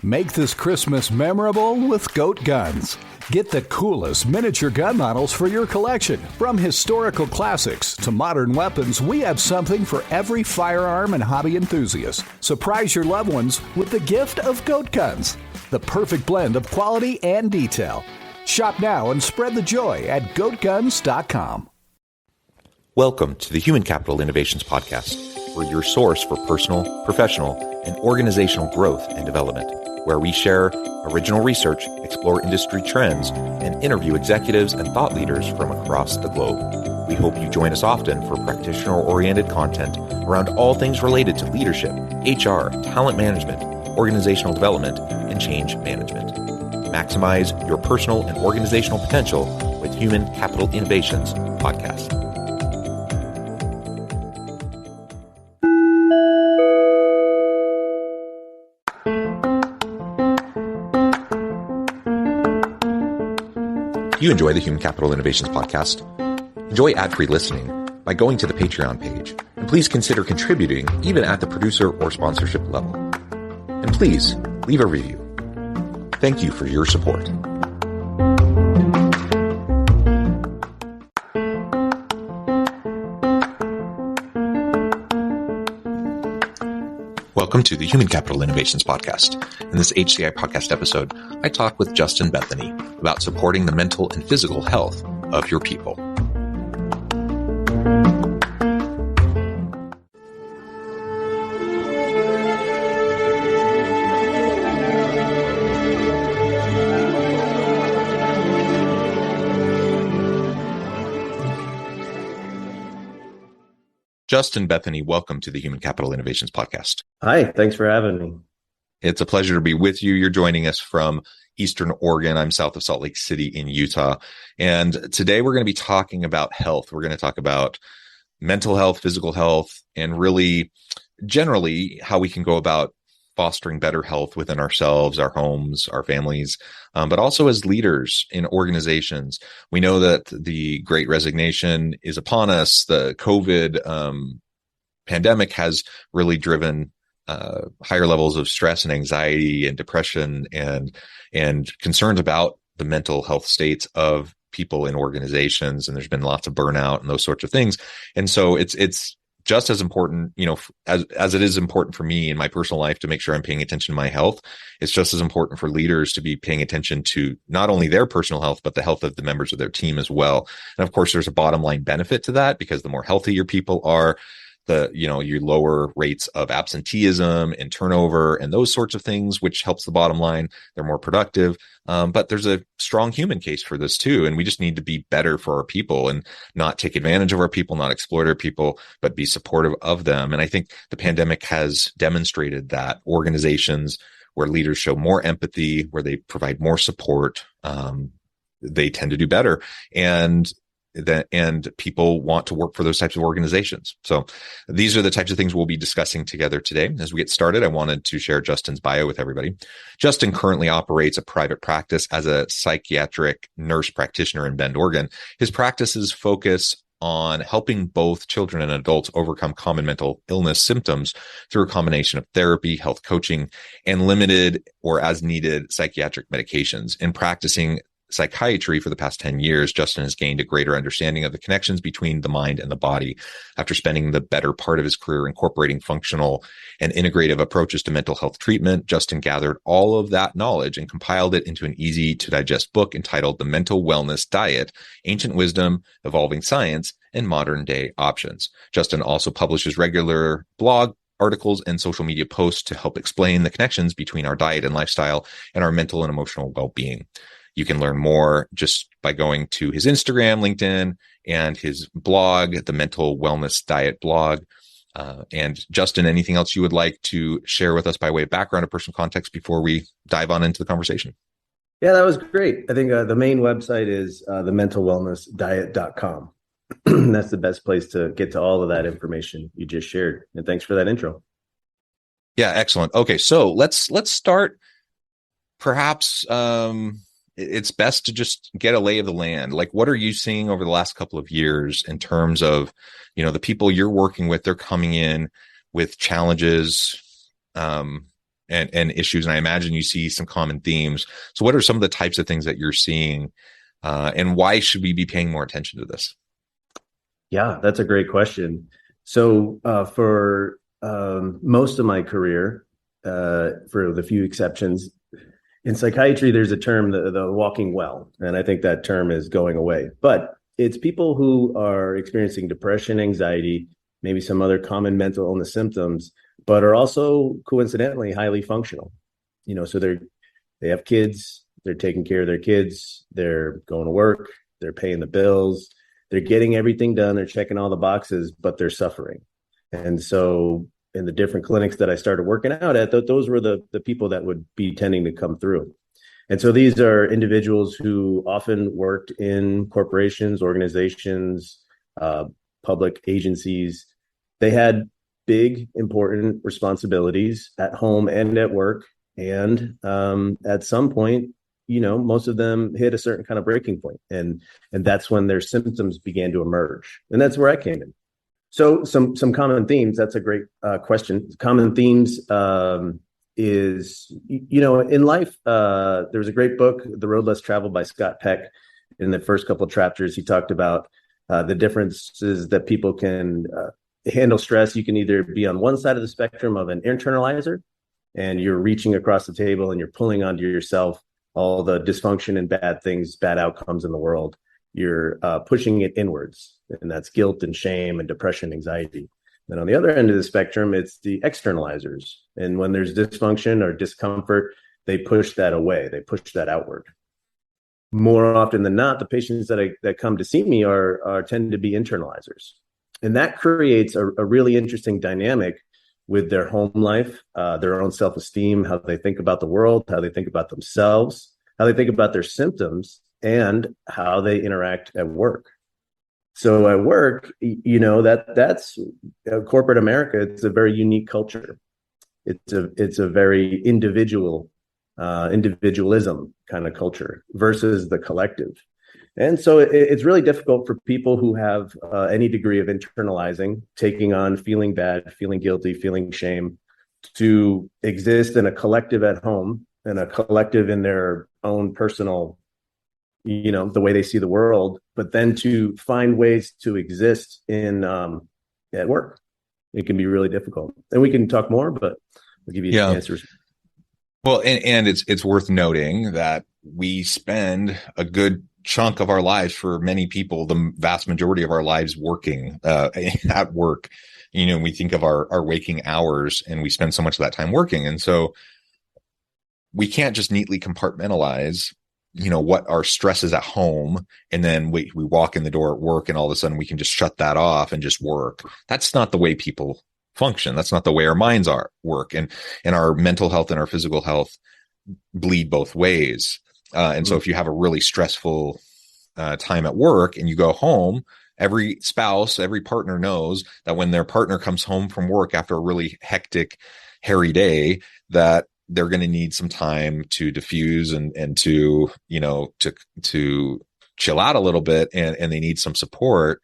Make this Christmas memorable with Goat Guns. Get the coolest miniature gun models for your collection. From historical classics to modern weapons, we have something for every firearm and hobby enthusiast. Surprise your loved ones with the gift of Goat Guns, the perfect blend of quality and detail. Shop now and spread the joy at goatguns.com. Welcome to the Human Capital Innovations Podcast. We're your source for personal, professional, and organizational growth and development, where we share original research, explore industry trends, and interview executives and thought leaders from across the globe. We hope you join us often for practitioner-oriented content around all things related to leadership, HR, talent management, organizational development, and change management. Maximize your personal and organizational potential with Human Capital Innovations Podcast. You enjoy the Human Capital Innovations Podcast? Enjoy ad-free listening by going to the Patreon page, and please consider contributing even at the producer or sponsorship level. And please leave a review. Thank you for your support. Welcome to the Human Capital Innovations Podcast. In this HCI Podcast episode, I talk with Justin Bethoney about supporting the mental and physical health of your people. Justin Bethoney, welcome to the Human Capital Innovations Podcast. Hi, thanks for having me. It's a pleasure to be with you. You're joining us from Eastern Oregon. I'm south of Salt Lake City in Utah. And today we're going to be talking about health. We're going to talk about mental health, physical health, and really generally how we can go about fostering better health within ourselves, our homes, our families, but also as leaders in organizations. We know that the Great Resignation is upon us. The COVID pandemic has really driven higher levels of stress and anxiety and depression and concerns about the mental health states of people in organizations. And there's been lots of burnout and those sorts of things. And so it's just as important, as it is important for me in my personal life to make sure I'm paying attention to my health. It's just as important for leaders to be paying attention to not only their personal health, but the health of the members of their team as well. And of course, there's a bottom line benefit to that, because the more healthy your people are, you lower rates of absenteeism and turnover and those sorts of things, which helps the bottom line. They're more productive. But there's a strong human case for this too. And we just need to be better for our people and not take advantage of our people, not exploit our people, but be supportive of them. And I think the pandemic has demonstrated that organizations where leaders show more empathy, where they provide more support, they tend to do better. And people want to work for those types of organizations. So these are the types of things we'll be discussing together today. As we get started, I wanted to share Justin's bio with everybody. Justin currently operates a private practice as a psychiatric nurse practitioner in Bend, Oregon. His practices focus on helping both children and adults overcome common mental illness symptoms through a combination of therapy, health coaching, and limited or as needed psychiatric medications. In practicing psychiatry for the past 10 years, Justin has gained a greater understanding of the connections between the mind and the body. After spending the better part of his career incorporating functional and integrative approaches to mental health treatment, Justin gathered all of that knowledge and compiled it into an easy to digest book entitled The Mental Wellness Diet: Ancient Wisdom, Evolving Science, and Modern Day Options. Justin also publishes regular blog articles and social media posts to help explain the connections between our diet and lifestyle and our mental and emotional well-being. You can learn more just by going to his Instagram, LinkedIn, and his blog, the Mental Wellness Diet blog. And Justin, anything else you would like to share with us by way of background or personal context before we dive on into the conversation? Yeah, that was great. I think the main website is thementalwellnessdiet.com. That's the best place to get to all of that information you just shared. And thanks for that intro. Yeah, excellent. Okay, so let's start perhaps it's best to just get a lay of the land. Like, what are you seeing over the last couple of years in terms of, the people you're working with? They're coming in with challenges, and issues. And I imagine you see some common themes. So what are some of the types of things that you're seeing, and why should we be paying more attention to this? Yeah, that's a great question. So for most of my career, for the few exceptions, in psychiatry, there's a term, the walking well. And I think that term is going away. But it's people who are experiencing depression, anxiety, maybe some other common mental illness symptoms, but are also coincidentally highly functional. So they have kids, they're taking care of their kids, they're going to work, they're paying the bills, they're getting everything done, they're checking all the boxes, but they're suffering. And so in the different clinics that I started working out at, those were the people that would be tending to come through. And so these are individuals who often worked in corporations, organizations, public agencies. They had big, important responsibilities at home and at work. And at some point, most of them hit a certain kind of breaking point. And that's when their symptoms began to emerge. And that's where I came in. So some common themes, that's a great question. Common themes is, in life, there was a great book, The Road Less Traveled by Scott Peck. In the first couple of chapters, he talked about the differences that people can handle stress. You can either be on one side of the spectrum of an internalizer, and you're reaching across the table and you're pulling onto yourself all the dysfunction and bad things, bad outcomes in the world. You're pushing it inwards, and that's guilt and shame and depression, anxiety. Then on the other end of the spectrum, it's the externalizers. And when there's dysfunction or discomfort, they push that away. They push that outward. More often than not, the patients that come to see me tend to be internalizers. And that creates a really interesting dynamic with their home life, their own self-esteem, how they think about the world, how they think about themselves, how they think about their symptoms, and how they interact at work. So at work, that's corporate America. It's a very unique culture. It's a very individualism kind of culture versus the collective. And so it's really difficult for people who have any degree of internalizing, taking on feeling bad, feeling guilty, feeling shame, to exist in a collective at home and a collective in their own personal, the way they see the world, but then to find ways to exist at work. It can be really difficult. And we can talk more, but I'll give you the answers. Well, and it's worth noting that we spend a good chunk of our lives, for many people, the vast majority of our lives working at work. We think of our waking hours, and we spend so much of that time working. And so we can't just neatly compartmentalize, what our stress is at home, and then we walk in the door at work, and all of a sudden we can just shut that off and just work. That's not the way people function. That's not the way our minds work. And our mental health and our physical health bleed both ways. And so if you have a really stressful time at work and you go home, every spouse, every partner knows that when their partner comes home from work after a really hectic, hairy day, that they're going to need some time to diffuse and to, to chill out a little bit, and they need some support.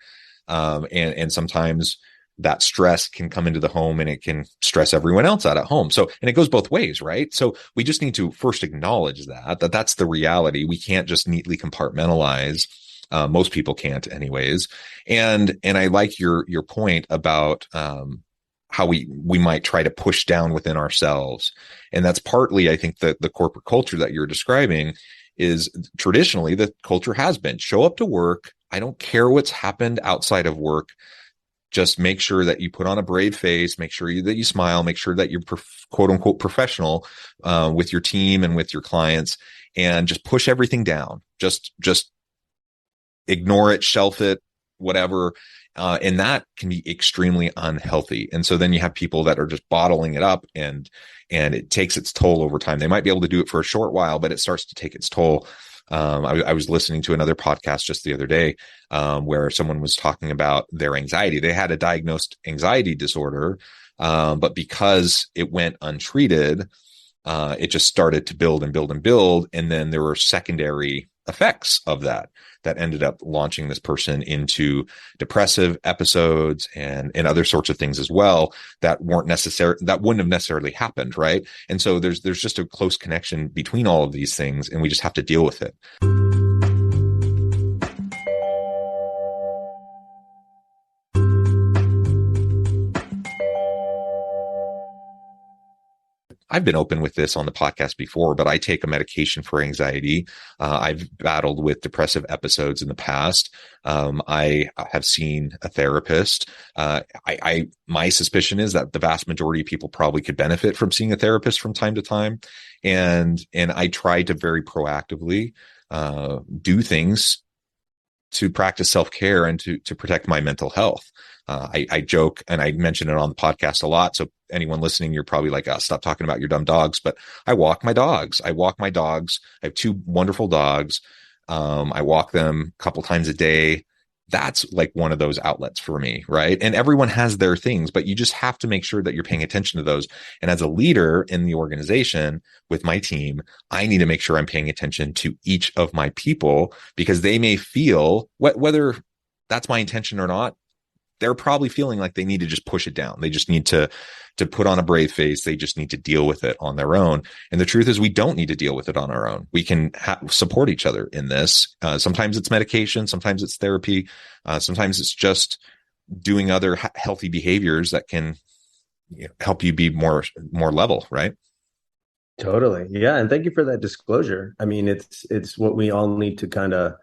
And sometimes that stress can come into the home, and it can stress everyone else out at home. So, and it goes both ways, right? So we just need to first acknowledge that's the reality. We can't just neatly compartmentalize. Most people can't anyways. And I like your point about, how we might try to push down within ourselves. And that's partly, I think, that the corporate culture that you're describing is traditionally the culture has been show up to work. I don't care what's happened outside of work. Just make sure that you put on a brave face, make sure that you smile, make sure that you're quote unquote professional with your team and with your clients, and just push everything down. Just ignore it, shelf it, whatever. And that can be extremely unhealthy. And so then you have people that are just bottling it up, and it takes its toll over time. They might be able to do it for a short while, but it starts to take its toll. I was listening to another podcast just the other day where someone was talking about their anxiety. They had a diagnosed anxiety disorder, but because it went untreated, it just started to build and build and build. And then there were secondary effects of that ended up launching this person into depressive episodes and other sorts of things as well that wouldn't have necessarily happened, right? And so there's just a close connection between all of these things, and we just have to deal with it. I've been open with this on the podcast before, but I take a medication for anxiety. I've battled with depressive episodes in the past. I have seen a therapist. My suspicion is that the vast majority of people probably could benefit from seeing a therapist from time to time. And I try to very proactively do things to practice self-care and to protect my mental health. I joke, and I mention it on the podcast a lot. So anyone listening, you're probably like, stop talking about your dumb dogs. But I walk my dogs. I have two wonderful dogs. I walk them a couple times a day. That's like one of those outlets for me, right? And everyone has their things, but you just have to make sure that you're paying attention to those. And as a leader in the organization with my team, I need to make sure I'm paying attention to each of my people, because they may feel, whether that's my intention or not, they're probably feeling like they need to just push it down. They just need to put on a brave face. They just need to deal with it on their own. And the truth is, we don't need to deal with it on our own. We can support each other in this. Sometimes it's medication. Sometimes it's therapy. Sometimes it's just doing other healthy behaviors that can help you be more level, right? Totally. Yeah. And thank you for that disclosure. I mean, it's what we all need to kind of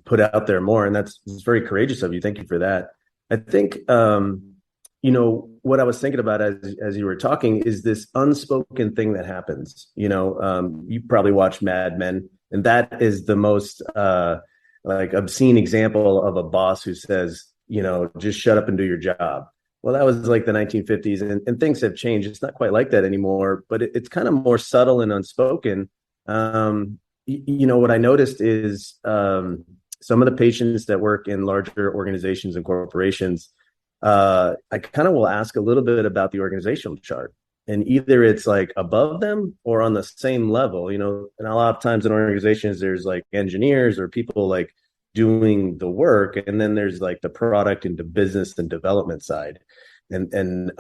put out there more. And it's very courageous of you. Thank you for that. I think, what I was thinking about as you were talking is this unspoken thing that happens. You probably watch Mad Men, and that is the most obscene example of a boss who says, just shut up and do your job. Well, that was like the 1950s, and things have changed. It's not quite like that anymore, but it's kind of more subtle and unspoken. What I noticed is some of the patients that work in larger organizations and corporations, I kind of will ask a little bit about the organizational chart, and either it's like above them or on the same level, and a lot of times in organizations, there's like engineers or people like doing the work. And then there's like the product and the business and development side. And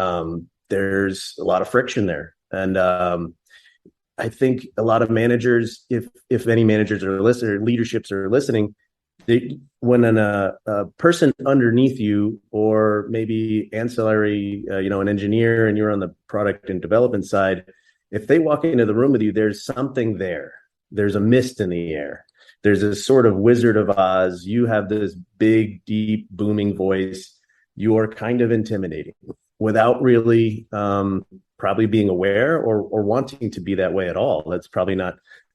there's a lot of friction there. And I think a lot of managers, if any managers are listening, or leaderships are listening, when a person underneath you, or maybe ancillary, an engineer, and you're on the product and development side, if they walk into the room with you, there's something there. There's a mist in the air. There's this sort of Wizard of Oz. You have this big, deep, booming voice. You are kind of intimidating without really probably being aware or wanting to be that way at all. That's probably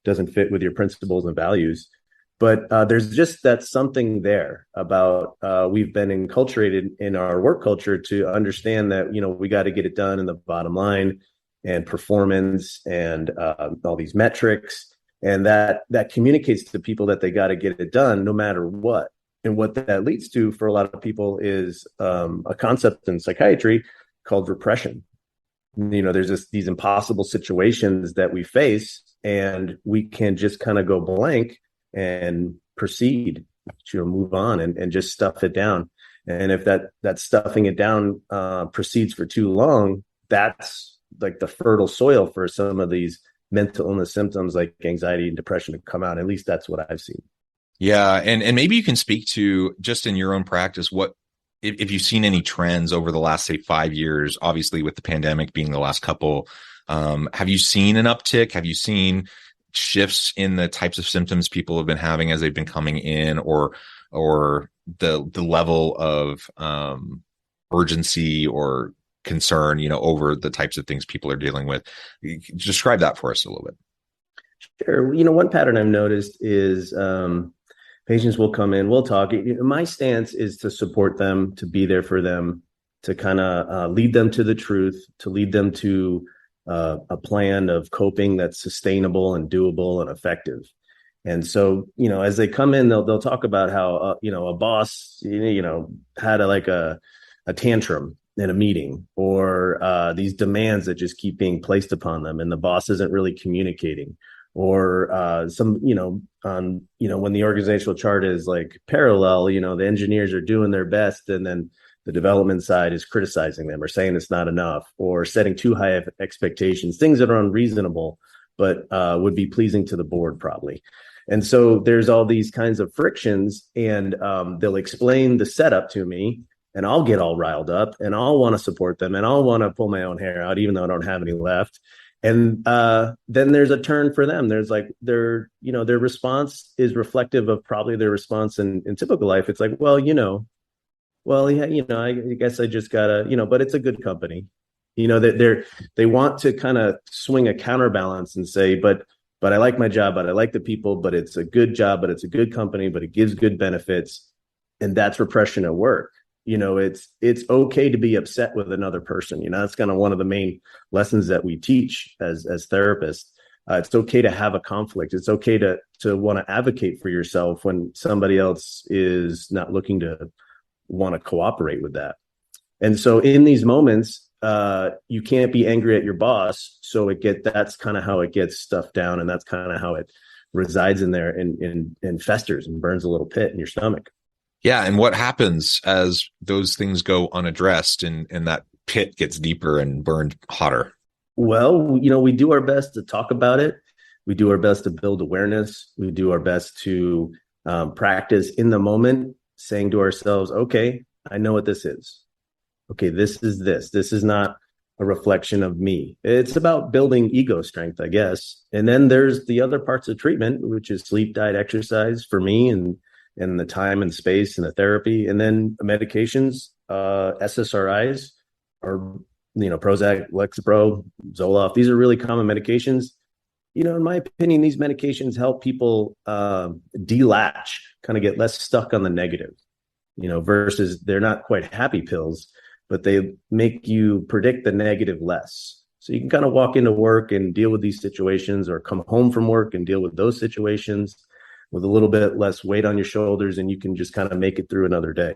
doesn't fit with your principles and values. But there's just that something there about we've been enculturated in our work culture to understand that, we got to get it done in the bottom line and performance and all these metrics. And that communicates to people that they got to get it done no matter what. And what that leads to for a lot of people is a concept in psychiatry called repression. There's these impossible situations that we face, and we can just kind of go blank and proceed to move on and just stuff it down. And if that stuffing it down proceeds for too long, that's like the fertile soil for some of these mental illness symptoms like anxiety and depression to come out. At least that's what I've seen. Yeah. And maybe you can speak to, just in your own practice, what, if you've seen any trends over the last, say, 5 years, obviously with the pandemic being the last couple, have you seen an uptick? Have you seen shifts in the types of symptoms people have been having as they've been coming in, or the level of urgency or concern, over the types of things people are dealing with? Describe that for us a little bit. Sure. One pattern I've noticed is patients will come in, we'll talk. My stance is to support them, to be there for them, to kind of lead them to the truth, to lead them to a plan of coping that's sustainable and doable and effective. And so, as they come in, they'll talk about how, a boss, had a tantrum in a meeting, or these demands that just keep being placed upon them, and the boss isn't really communicating, or when the organizational chart is like parallel, the engineers are doing their best, and then the development side is criticizing them or saying it's not enough or setting too high of expectations, things that are unreasonable, but would be pleasing to the board probably. And so there's all these kinds of frictions, and they'll explain the setup to me, and I'll get all riled up, and I'll want to support them, and I'll want to pull my own hair out, even though I don't have any left. And then there's a turn for them. There's like their response is reflective of probably their response in typical life. It's like, I guess I just gotta, but it's a good company. They want to kind of swing a counterbalance and say, but I like my job, but I like the people, but it's a good job, but it's a good company, but it gives good benefits. And that's repression at work. It's okay to be upset with another person. That's kind of one of the main lessons that we teach as therapists. It's okay to have a conflict. It's okay to want to advocate for yourself when somebody else is not looking to want to cooperate with that. And so in these moments, you can't be angry at your boss. So that's kind of how it gets stuffed down, and that's kind of how it resides in there and festers and burns a little pit in your stomach. Yeah. And what happens as those things go unaddressed and that pit gets deeper and burned hotter? Well, we do our best to talk about it. We do our best to build awareness. We do our best to practice in the moment, saying to ourselves, okay, I know what this is. Okay, this is this. This is not a reflection of me. It's about building ego strength, I guess. And then there's the other parts of treatment, which is sleep, diet, exercise for me, and the time and space and the therapy. And then medications, SSRIs, or Prozac, Lexapro, Zoloft. These are really common medications. In my opinion, these medications help people delatch, kind of get less stuck on the negative, versus they're not quite happy pills, but they make you predict the negative less. So you can kind of walk into work and deal with these situations, or come home from work and deal with those situations with a little bit less weight on your shoulders, and you can just kind of make it through another day.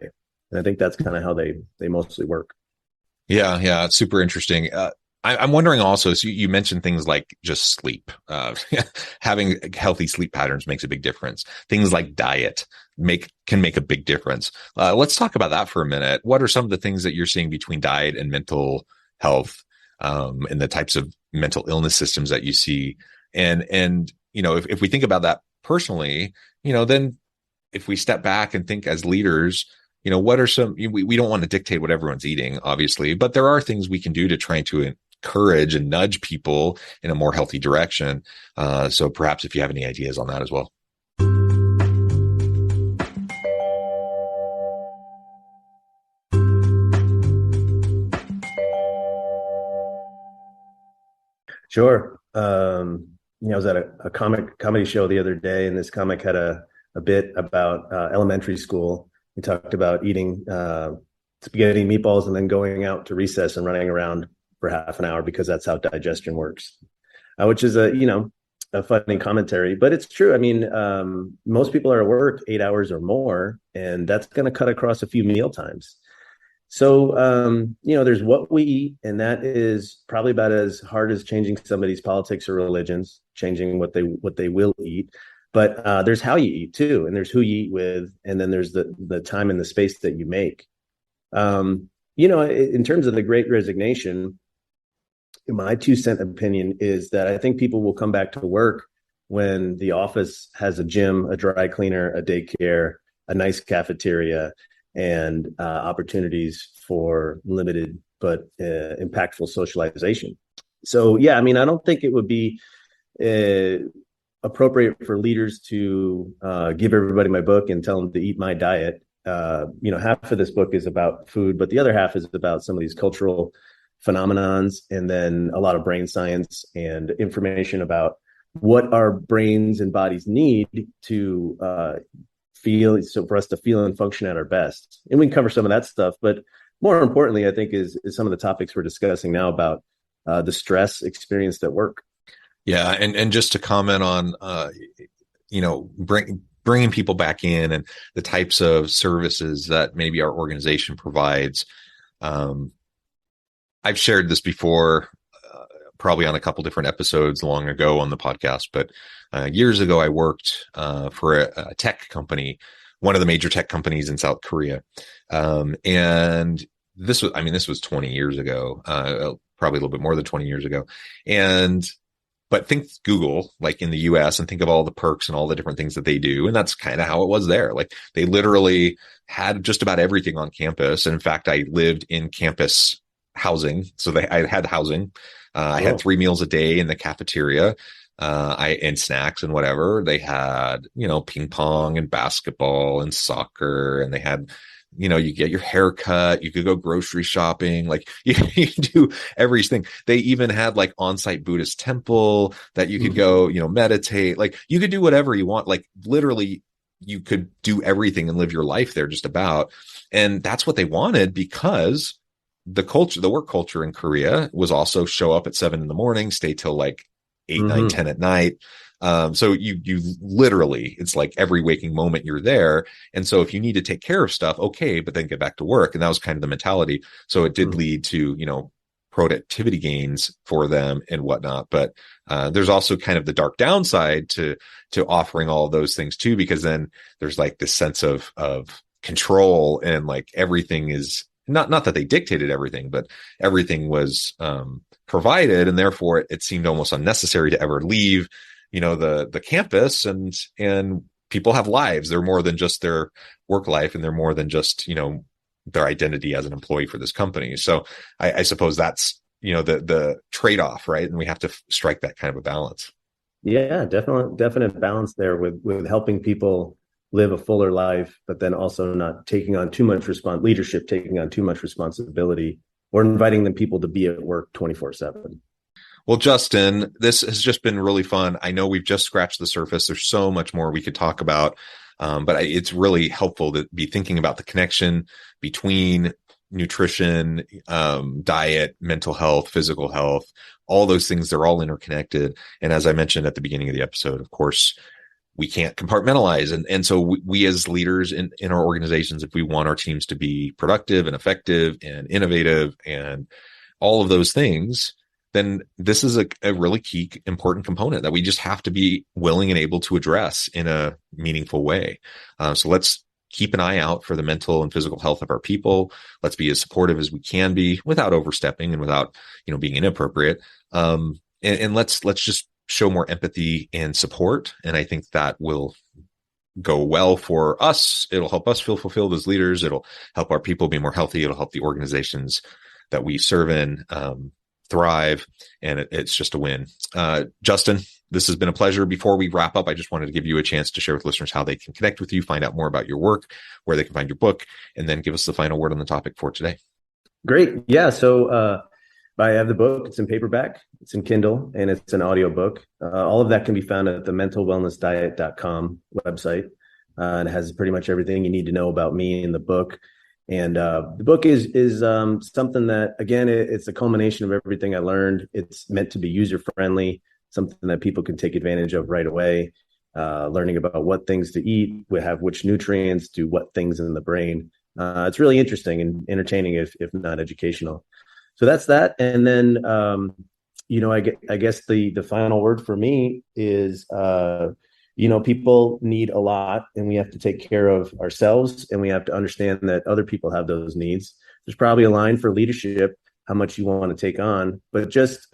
And I think that's kind of how they mostly work. Yeah. It's super interesting. I'm wondering also, so you mentioned things like just sleep. Having healthy sleep patterns makes a big difference. Things like diet can make a big difference. Let's talk about that for a minute. What are some of the things that you're seeing between diet and mental health, and the types of mental illness systems that you see? And if we think about that personally, then if we step back and think as leaders, what are some, we don't want to dictate what everyone's eating, obviously, but there are things we can do to try to encourage and nudge people in a more healthy direction. So perhaps if you have any ideas on that as well. Sure. I was at a comedy show the other day, and this comic had a bit about elementary school. We talked about eating spaghetti and meatballs and then going out to recess and running around for half an hour because that's how digestion works, which is a funny commentary, but it's true. I mean, most people are at work 8 hours or more, and that's going to cut across a few meal times. So, there's what we eat, and that is probably about as hard as changing somebody's politics or religions, changing what they will eat. But there's how you eat too, and there's who you eat with, and then there's the time and the space that you make. In terms of the Great Resignation, my 2-cent opinion is that I think people will come back to work when the office has a gym, a dry cleaner, a daycare, a nice cafeteria, and opportunities for limited but impactful socialization. So, yeah, I mean, I don't think it would be appropriate for leaders to give everybody my book and tell them to eat my diet. Half of this book is about food, but the other half is about some of these cultural phenomenons, and then a lot of brain science and information about what our brains and bodies need to feel, so for us to feel and function at our best. And we can cover some of that stuff, but more importantly, I think is some of the topics we're discussing now about the stress experienced at work. Yeah. And just to comment on, bringing people back in and the types of services that maybe our organization provides. I've shared this before, probably on a couple different episodes long ago on the podcast, but years ago, I worked for a tech company, one of the major tech companies in South Korea. And this was 20 years ago, probably a little bit more than 20 years ago. But think Google, like in the US, and think of all the perks and all the different things that they do. And that's kind of how it was there. Like they literally had just about everything on campus. And in fact, I lived in campus housing. So I had housing. I had 3 meals a day in the cafeteria, and snacks and whatever. They had, ping pong and basketball and soccer, and they had, you get your hair cut, you could go grocery shopping, like you do everything. They even had like on-site Buddhist temple that you could go, meditate, like you could do whatever you want. Like literally you could do everything and live your life there just about. And that's what they wanted, because the work culture in Korea was also show up at 7 a.m, stay till like 8, 9, 10 at night. So you literally, it's like every waking moment you're there. And so if you need to take care of stuff, okay, but then get back to work. And that was kind of the mentality. So it did lead to, productivity gains for them and whatnot. But there's also kind of the dark downside to offering all of those things too, because then there's like this sense of control, and like everything is not that they dictated everything, but everything was provided. And therefore it seemed almost unnecessary to ever leave the campus, and people have lives. They're more than just their work life, and they're more than just, their identity as an employee for this company. So I suppose that's, the trade-off, right? And we have to strike that kind of a balance. Yeah, definite balance there with helping people live a fuller life, but then also not taking on too much leadership, taking on too much responsibility, or inviting people to be at work 24/7. Well, Justin, this has just been really fun. I know we've just scratched the surface. There's so much more we could talk about, but it's really helpful to be thinking about the connection between nutrition, diet, mental health, physical health, all those things. They're all interconnected. And as I mentioned at the beginning of the episode, of course, we can't compartmentalize. And so we as leaders in our organizations, if we want our teams to be productive and effective and innovative and all of those things, then this is a really key, important component that we just have to be willing and able to address in a meaningful way. So let's keep an eye out for the mental and physical health of our people. Let's be as supportive as we can be without overstepping and without, being inappropriate. And let's just show more empathy and support. And I think that will go well for us. It'll help us feel fulfilled as leaders. It'll help our people be more healthy. It'll help the organizations that we serve in thrive, and it's just a win. Justin, this has been a pleasure. Before we wrap up, I just wanted to give you a chance to share with listeners how they can connect with you, find out more about your work, where they can find your book, and then give us the final word on the topic for today. Great. Yeah. So I have the book. It's in paperback, it's in Kindle, and it's an audiobook. All of that can be found at the mentalwellnessdiet.com website. And it has pretty much everything you need to know about me in the book. And the book is something that, again, it's a culmination of everything I learned. It's meant to be user-friendly, something that people can take advantage of right away, learning about what things to eat, have which nutrients, do what things in the brain. It's really interesting and entertaining, if not educational. So that's that. And then, I guess the final word for me is, people need a lot, and we have to take care of ourselves, and we have to understand that other people have those needs. There's probably a line for leadership, how much you want to take on, but just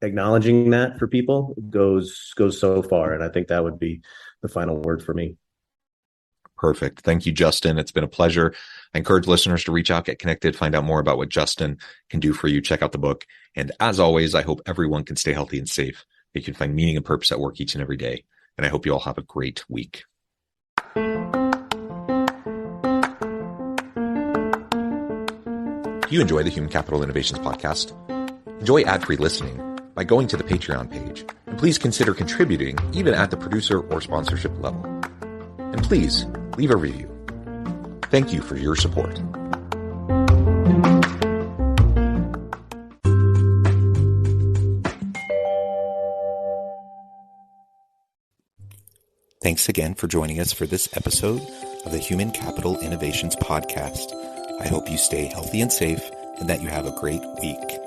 acknowledging that for people goes so far. And I think that would be the final word for me. Perfect. Thank you, Justin. It's been a pleasure. I encourage listeners to reach out, get connected, find out more about what Justin can do for you. Check out the book. And as always, I hope everyone can stay healthy and safe. They can find meaning and purpose at work each and every day. And I hope you all have a great week. If you enjoy the Human Capital Innovations podcast, enjoy ad-free listening by going to the Patreon page. And please consider contributing even at the producer or sponsorship level. And please leave a review. Thank you for your support. Thanks again for joining us for this episode of the Human Capital Innovations Podcast. I hope you stay healthy and safe and that you have a great week.